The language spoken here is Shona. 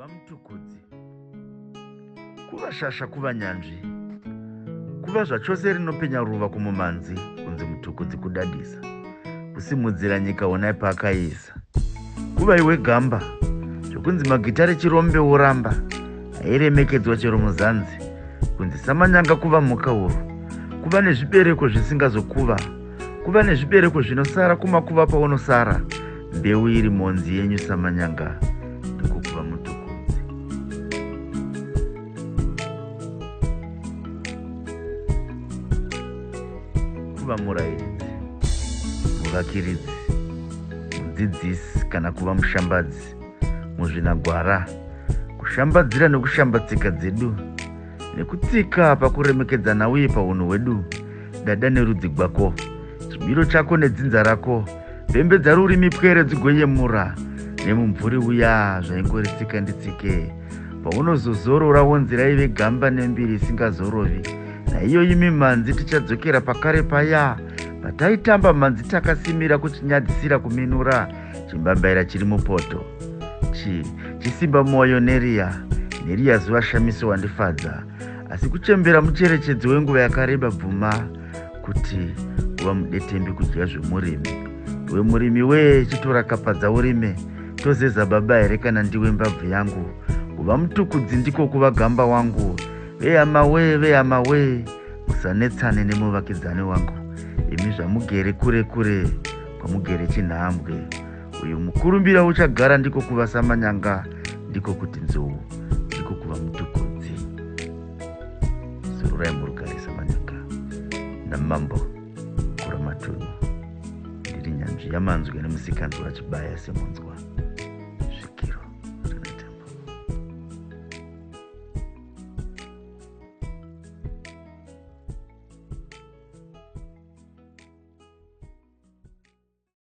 kuva mutukudzi, kuva shasha, kuva nyanzvi, kuva zvachose rinopenya ruva kumumanzi, kunzi mutukudzi kudadisa, kusimudzira nyika onai paakaisa, kuva iwe gamba, zvokunzi magitare chirombe woramba, hairemekedzwa chero muzanzi, kunzi samanyanga kuva mhuka huru, kuva nezvibereko zvisingazokuva, kuva nezvibereko zvinosara kumakuva paunosara, mbeu iri monzi yenyu samanyanga, ndiko kuva mutukudzi. Kuva murayiridzi, muvakiridzi, mudzidzisi kana kuva mushambadzi, muzvinagwara, kushambadzira nekushambatsika dzedu, nekutsika pakuremekedzana uye paunhu hwedu, dada nerudzi gwako, chimiro chako nedzinza rako, pembedza rurimi pwere dzigoyemura, nemumvuri uya zvaingoritsika nditsike, paunozozorora wonzira ive gamba nembiri isingazorovi, naiyo imi manzi tichadzokera pakare paya, pataitamba manzi takasimira kuchinyadzisira kuminura, chimbambaira chiri mupoto, chisimba mwoyo neriya zuva shamiso wandifadza, asi kuchembera mucherechedzo wenguva yakareba bvuma, kuti kuva mudetembi kudya zvomurimi, iwe murimi chitora kapadza urime, tozeza baba here kana ndiwe mbabvu yangu, kuva mutukudzi ndiko kuva gamba wangu, vehama we, musanetsane nemuvakidzani wangu, imi zvamugere kure kure kwamugere chinhambwe, uyu mukurumbira uchagara ndiko kuva samanyanga, ndiko kuti nzou, ndiko kuva mutukudzi. Zururai murugare samanyanga, namambo kuramatunu, ndiri nyanzvi yamanzwi nemusikanzwa achibaya semunzwa.